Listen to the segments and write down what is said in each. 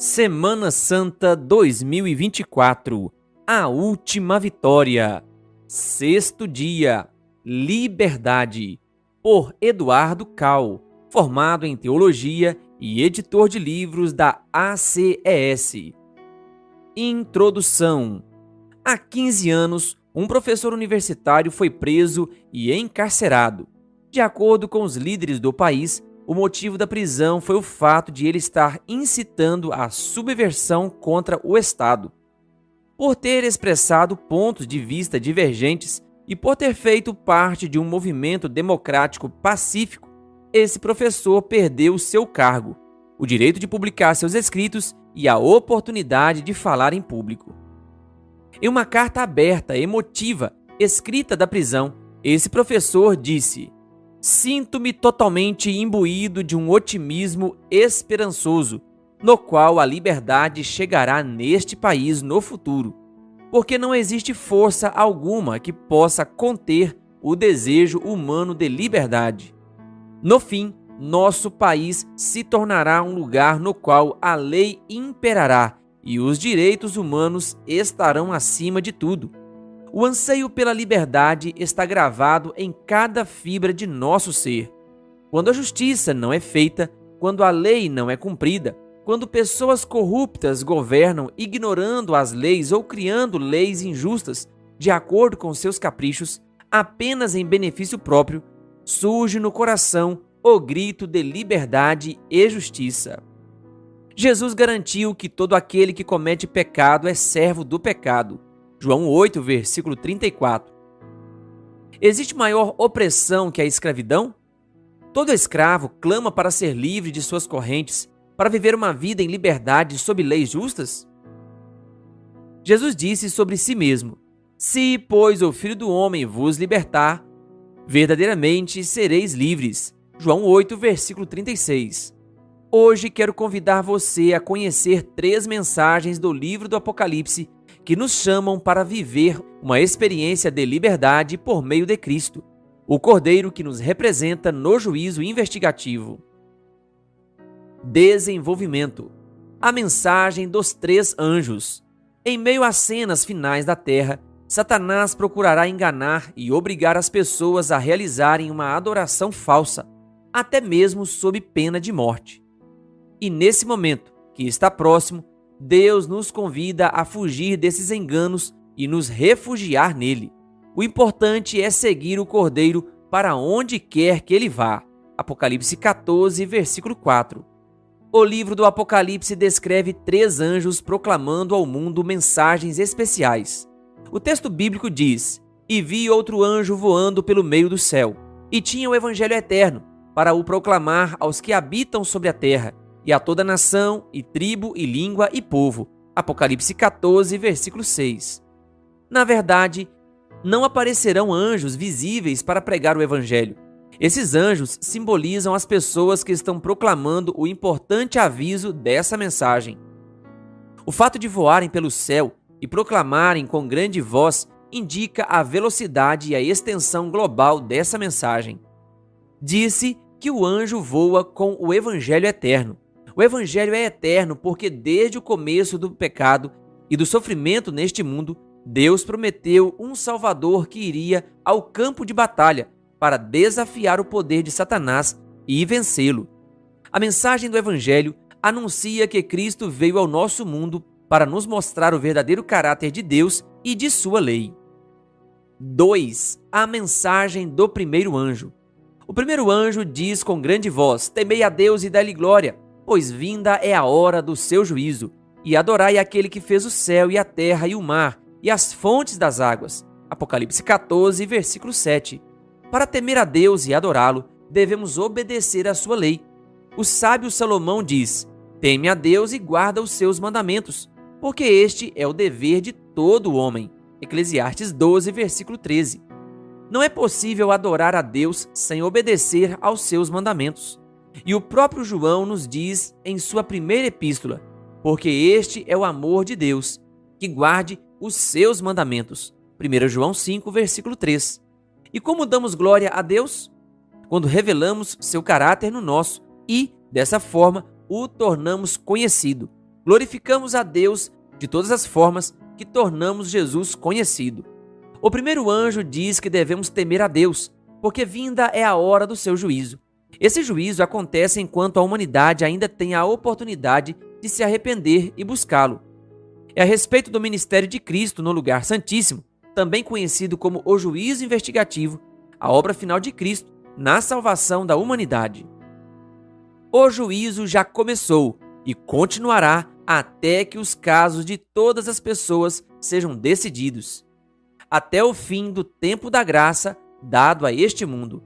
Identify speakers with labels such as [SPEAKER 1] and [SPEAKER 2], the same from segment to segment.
[SPEAKER 1] Semana Santa 2024, a última vitória. Sexto dia, Liberdade, por Eduardo Cal, formado em Teologia e editor de livros da ACES. Introdução. Há 15 anos, um professor universitário foi preso e encarcerado. De acordo com os líderes do país, o motivo da prisão foi o fato de ele estar incitando a subversão contra o Estado. Por ter expressado pontos de vista divergentes e por ter feito parte de um movimento democrático pacífico, esse professor perdeu seu cargo, o direito de publicar seus escritos e a oportunidade de falar em público. Em uma carta aberta, emotiva, escrita da prisão, esse professor disse: "Sinto-me totalmente imbuído de um otimismo esperançoso, no qual a liberdade chegará neste país no futuro, porque não existe força alguma que possa conter o desejo humano de liberdade. No fim, nosso país se tornará um lugar no qual a lei imperará e os direitos humanos estarão acima de tudo. O anseio pela liberdade está gravado em cada fibra de nosso ser. Quando a justiça não é feita, quando a lei não é cumprida, quando pessoas corruptas governam ignorando as leis ou criando leis injustas de acordo com seus caprichos, apenas em benefício próprio, surge no coração o grito de liberdade e justiça." Jesus garantiu que todo aquele que comete pecado é servo do pecado. João 8, versículo 34. Existe maior opressão que a escravidão? Todo escravo clama para ser livre de suas correntes, para viver uma vida em liberdade sob leis justas? Jesus disse sobre si mesmo: "Se, pois, o Filho do Homem vos libertar, verdadeiramente sereis livres." João 8, versículo 36. Hoje quero convidar você a conhecer 3 mensagens do livro do Apocalipse que nos chamam para viver uma experiência de liberdade por meio de Cristo, o Cordeiro que nos representa no juízo investigativo. Desenvolvimento. A mensagem dos 3 anjos. Em meio às cenas finais da terra, Satanás procurará enganar e obrigar as pessoas a realizarem uma adoração falsa, até mesmo sob pena de morte. E nesse momento, que está próximo, Deus nos convida a fugir desses enganos e nos refugiar nele. O importante é seguir o Cordeiro para onde quer que ele vá. Apocalipse 14, versículo 4. O livro do Apocalipse descreve 3 anjos proclamando ao mundo mensagens especiais. O texto bíblico diz: "E vi outro anjo voando pelo meio do céu, e tinha o evangelho eterno, para o proclamar aos que habitam sobre a terra, e a toda nação, e tribo, e língua, e povo." Apocalipse 14, versículo 6. Na verdade, não aparecerão anjos visíveis para pregar o evangelho. Esses anjos simbolizam as pessoas que estão proclamando o importante aviso dessa mensagem. O fato de voarem pelo céu e proclamarem com grande voz indica a velocidade e a extensão global dessa mensagem. Disse que o anjo voa com o evangelho eterno. O evangelho é eterno porque desde o começo do pecado e do sofrimento neste mundo, Deus prometeu um Salvador que iria ao campo de batalha para desafiar o poder de Satanás e vencê-lo. A mensagem do evangelho anuncia que Cristo veio ao nosso mundo para nos mostrar o verdadeiro caráter de Deus e de sua lei. 2. A mensagem do primeiro anjo. O primeiro anjo diz com grande voz: "Temei a Deus e dai-lhe glória, pois vinda é a hora do seu juízo, e adorai aquele que fez o céu e a terra e o mar e as fontes das águas." Apocalipse 14, versículo 7. Para temer a Deus e adorá-lo, devemos obedecer à sua lei. O sábio Salomão diz: "Teme a Deus e guarda os seus mandamentos, porque este é o dever de todo homem." Eclesiastes 12, versículo 13. Não é possível adorar a Deus sem obedecer aos seus mandamentos. E o próprio João nos diz em sua primeira epístola: "Porque este é o amor de Deus, que guarde os seus mandamentos." 1 João 5, versículo 3. E como damos glória a Deus? Quando revelamos seu caráter no nosso e, dessa forma, o tornamos conhecido. glorificamos a Deus de todas as formas que tornamos Jesus conhecido. O primeiro anjo diz que devemos temer a Deus, porque vinda é a hora do seu juízo. Esse juízo acontece enquanto a humanidade ainda tem a oportunidade de se arrepender e buscá-lo. É a respeito do ministério de Cristo no lugar santíssimo, também conhecido como o juízo investigativo, a obra final de Cristo na salvação da humanidade. O juízo já começou e continuará até que os casos de todas as pessoas sejam decididos, até o fim do tempo da graça dado a este mundo.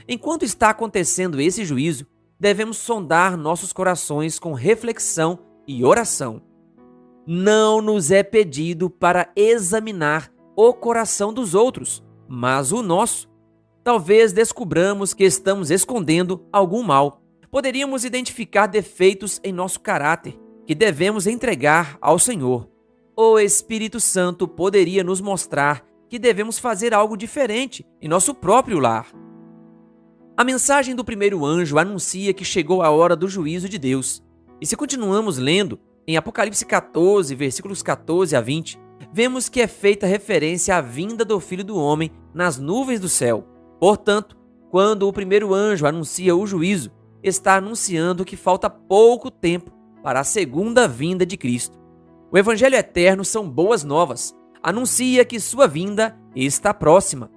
[SPEAKER 1] Enquanto está acontecendo esse juízo, devemos sondar nossos corações com reflexão e oração. Não nos é pedido para examinar o coração dos outros, mas o nosso. Talvez descubramos que estamos escondendo algum mal. Poderíamos identificar defeitos em nosso caráter que devemos entregar ao Senhor. O Espírito Santo poderia nos mostrar que devemos fazer algo diferente em nosso próprio lar. A mensagem do primeiro anjo anuncia que chegou a hora do juízo de Deus. E se continuamos lendo, em Apocalipse 14, versículos 14 a 20, vemos que é feita referência à vinda do Filho do Homem nas nuvens do céu. Portanto, quando o primeiro anjo anuncia o juízo, está anunciando que falta pouco tempo para a segunda vinda de Cristo. O Evangelho eterno são boas novas. Anuncia que sua vinda está próxima.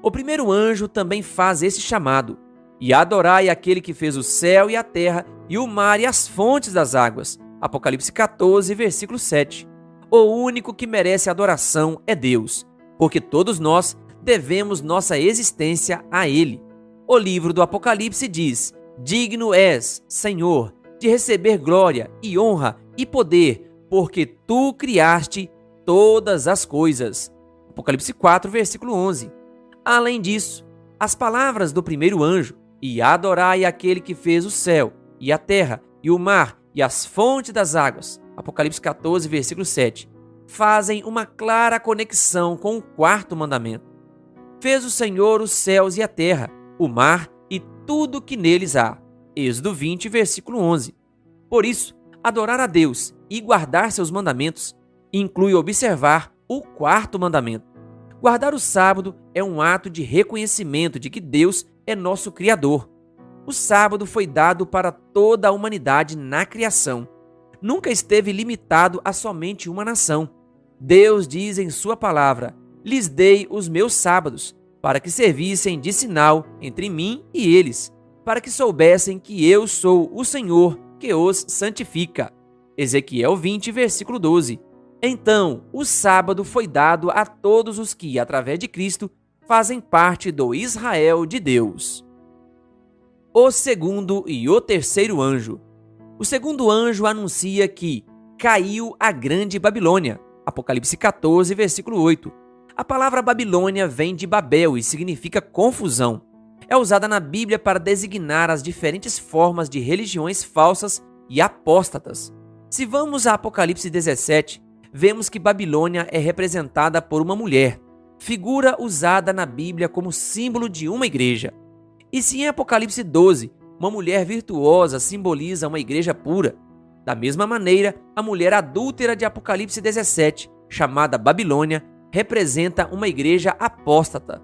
[SPEAKER 1] O primeiro anjo também faz esse chamado: e adorai aquele que fez o céu e a terra e o mar e as fontes das águas. Apocalipse 14, versículo 7. O único que merece adoração é Deus, porque todos nós devemos nossa existência a Ele. O livro do Apocalipse diz: digno és, Senhor, de receber glória e honra e poder, porque tu criaste todas as coisas. Apocalipse 4, versículo 11. Além disso, as palavras do primeiro anjo, e adorai aquele que fez o céu, e a terra, e o mar, e as fontes das águas, Apocalipse 14, versículo 7, fazem uma clara conexão com o quarto mandamento. Fez o Senhor os céus e a terra, o mar e tudo que neles há. Êxodo 20, versículo 11. Por isso, adorar a Deus e guardar seus mandamentos inclui observar o quarto mandamento. Guardar o sábado é um ato de reconhecimento de que Deus é nosso Criador. O sábado foi dado para toda a humanidade na criação. Nunca esteve limitado a somente uma nação. Deus diz em sua palavra: lhes dei os meus sábados, para que servissem de sinal entre mim e eles, para que soubessem que eu sou o Senhor que os santifica. Ezequiel 20, versículo 12. Então, o sábado foi dado a todos os que, através de Cristo, fazem parte do Israel de Deus. O segundo e o terceiro anjo. O segundo anjo anuncia que caiu a grande Babilônia. Apocalipse 14, versículo 8. A palavra Babilônia vem de Babel e significa confusão. É usada na Bíblia para designar as diferentes formas de religiões falsas e apóstatas. Se vamos a Apocalipse 17, vemos que Babilônia é representada por uma mulher, figura usada na Bíblia como símbolo de uma igreja. E se em Apocalipse 12, uma mulher virtuosa simboliza uma igreja pura, da mesma maneira, a mulher adúltera de Apocalipse 17, chamada Babilônia, representa uma igreja apóstata.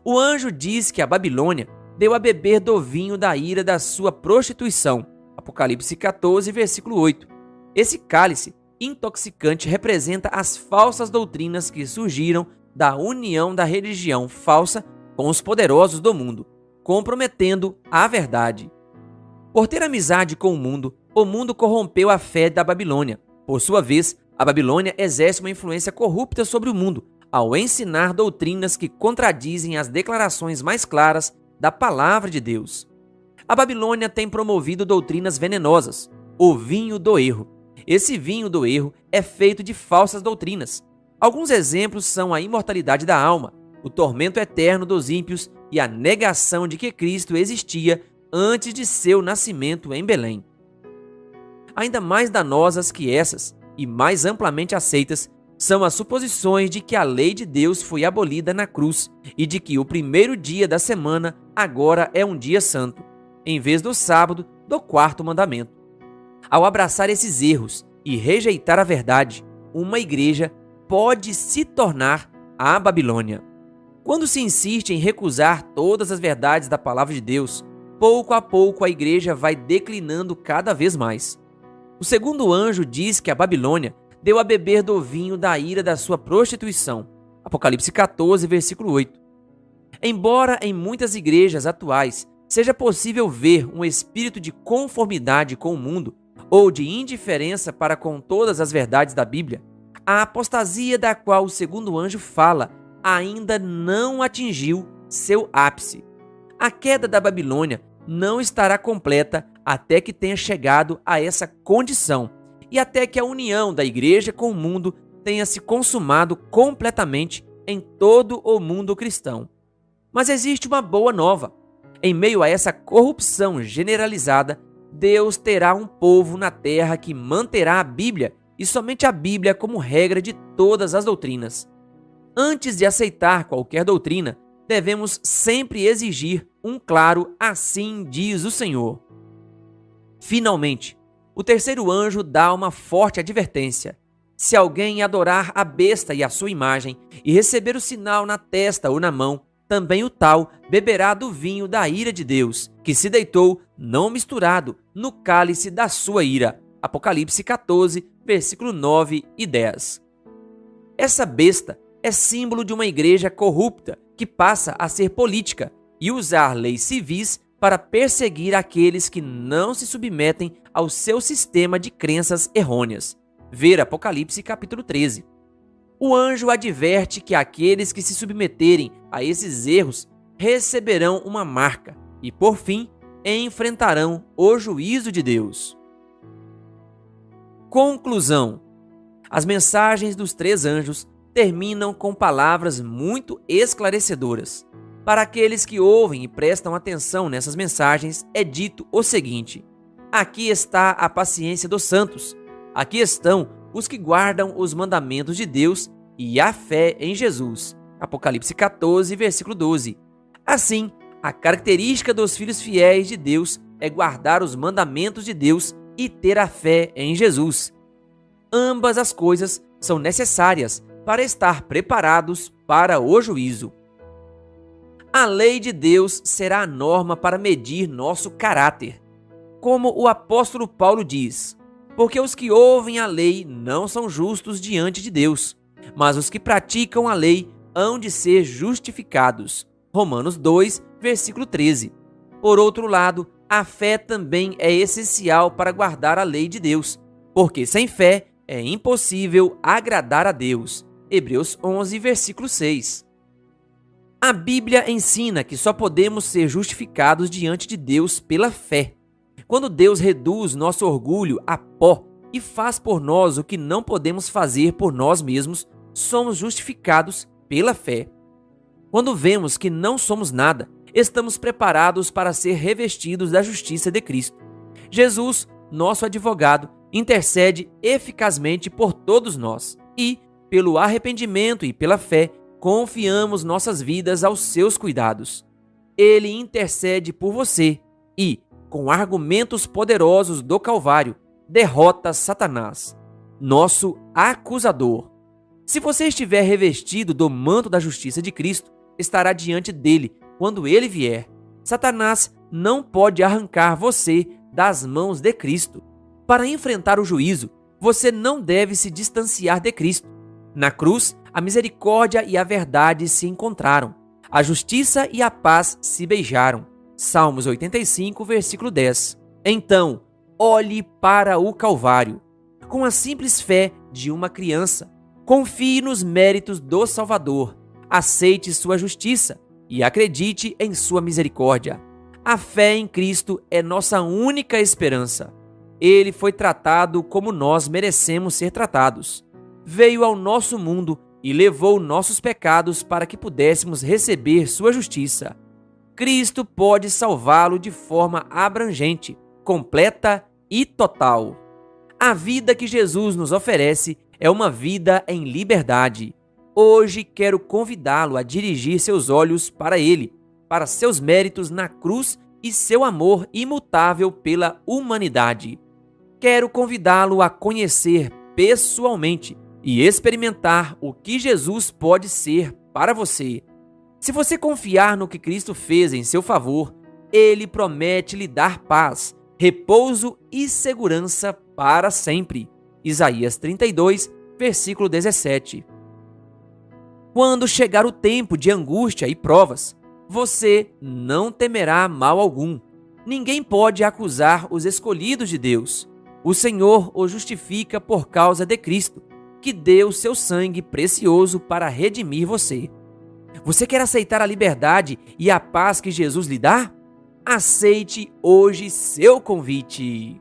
[SPEAKER 1] O anjo diz que a Babilônia deu a beber do vinho da ira da sua prostituição. Apocalipse 14, versículo 8. Esse cálice intoxicante representa as falsas doutrinas que surgiram da união da religião falsa com os poderosos do mundo, comprometendo a verdade. Por ter amizade com o mundo corrompeu a fé da Babilônia. Por sua vez, a Babilônia exerce uma influência corrupta sobre o mundo, ao ensinar doutrinas que contradizem as declarações mais claras da palavra de Deus. A Babilônia tem promovido doutrinas venenosas, o vinho do erro. Esse vinho do erro é feito de falsas doutrinas. Alguns exemplos são a imortalidade da alma, o tormento eterno dos ímpios e a negação de que Cristo existia antes de seu nascimento em Belém. Ainda mais danosas que essas, e mais amplamente aceitas, são as suposições de que a lei de Deus foi abolida na cruz e de que o primeiro dia da semana agora é um dia santo, em vez do sábado do quarto mandamento. Ao abraçar esses erros, e rejeitar a verdade, uma igreja pode se tornar a Babilônia. Quando se insiste em recusar todas as verdades da palavra de Deus, pouco a pouco a igreja vai declinando cada vez mais. O segundo anjo diz que a Babilônia deu a beber do vinho da ira da sua prostituição. Apocalipse 14, versículo 8. Embora em muitas igrejas atuais seja possível ver um espírito de conformidade com o mundo ou de indiferença para com todas as verdades da Bíblia, a apostasia da qual o segundo anjo fala ainda não atingiu seu ápice. A queda da Babilônia não estará completa até que tenha chegado a essa condição e até que a união da igreja com o mundo tenha se consumado completamente em todo o mundo cristão. Mas existe uma boa nova. Em meio a essa corrupção generalizada, Deus terá um povo na terra que manterá a Bíblia e somente a Bíblia como regra de todas as doutrinas. Antes de aceitar qualquer doutrina, devemos sempre exigir um claro "assim diz o Senhor". Finalmente, o terceiro anjo dá uma forte advertência. Se alguém adorar a besta e a sua imagem e receber o sinal na testa ou na mão, também o tal beberá do vinho da ira de Deus, que se deitou, não misturado, no cálice da sua ira. Apocalipse 14, versículo 9 e 10. Essa besta é símbolo de uma igreja corrupta que passa a ser política e usar leis civis para perseguir aqueles que não se submetem ao seu sistema de crenças errôneas. Ver Apocalipse capítulo 13. O anjo adverte que aqueles que se submeterem a esses erros receberão uma marca e, por fim, enfrentarão o juízo de Deus. Conclusão: as mensagens dos três anjos terminam com palavras muito esclarecedoras. Para aqueles que ouvem e prestam atenção nessas mensagens, é dito o seguinte: aqui está a paciência dos santos, aqui estão os que guardam os mandamentos de Deus e a fé em Jesus. Apocalipse 14, versículo 12. Assim, a característica dos filhos fiéis de Deus é guardar os mandamentos de Deus e ter a fé em Jesus. Ambas as coisas são necessárias para estar preparados para o juízo. A lei de Deus será a norma para medir nosso caráter. Como o apóstolo Paulo diz: porque os que ouvem a lei não são justos diante de Deus, mas os que praticam a lei hão de ser justificados. Romanos 2, versículo 13. Por outro lado, a fé também é essencial para guardar a lei de Deus, porque sem fé é impossível agradar a Deus. Hebreus 11, versículo 6. A Bíblia ensina que só podemos ser justificados diante de Deus pela fé. Quando Deus reduz nosso orgulho a pó e faz por nós o que não podemos fazer por nós mesmos, somos justificados pela fé. Quando vemos que não somos nada, estamos preparados para ser revestidos da justiça de Cristo. Jesus, nosso advogado, intercede eficazmente por todos nós e, pelo arrependimento e pela fé, confiamos nossas vidas aos seus cuidados. Ele intercede por você e, com argumentos poderosos do Calvário, derrota Satanás, nosso acusador. Se você estiver revestido do manto da justiça de Cristo, estará diante dele quando ele vier. Satanás não pode arrancar você das mãos de Cristo. Para enfrentar o juízo, você não deve se distanciar de Cristo. Na cruz, a misericórdia e a verdade se encontraram. A justiça e a paz se beijaram. Salmos 85, versículo 10. Então, olhe para o Calvário. Com a simples fé de uma criança, confie nos méritos do Salvador. Aceite sua justiça e acredite em sua misericórdia. A fé em Cristo é nossa única esperança. Ele foi tratado como nós merecemos ser tratados. Veio ao nosso mundo e levou nossos pecados para que pudéssemos receber sua justiça. Cristo pode salvá-lo de forma abrangente, completa e total. A vida que Jesus nos oferece é uma vida em liberdade. Hoje quero convidá-lo a dirigir seus olhos para Ele, para seus méritos na cruz e seu amor imutável pela humanidade. quero convidá-lo a conhecer pessoalmente e experimentar o que Jesus pode ser para você. Se você confiar no que Cristo fez em seu favor, Ele promete lhe dar paz, repouso e segurança para sempre. Isaías 32, versículo 17. Quando chegar o tempo de angústia e provas, você não temerá mal algum. Ninguém pode acusar os escolhidos de Deus. O Senhor os justifica por causa de Cristo, que deu seu sangue precioso para redimir você. Você quer aceitar a liberdade e a paz que Jesus lhe dá? Aceite hoje seu convite.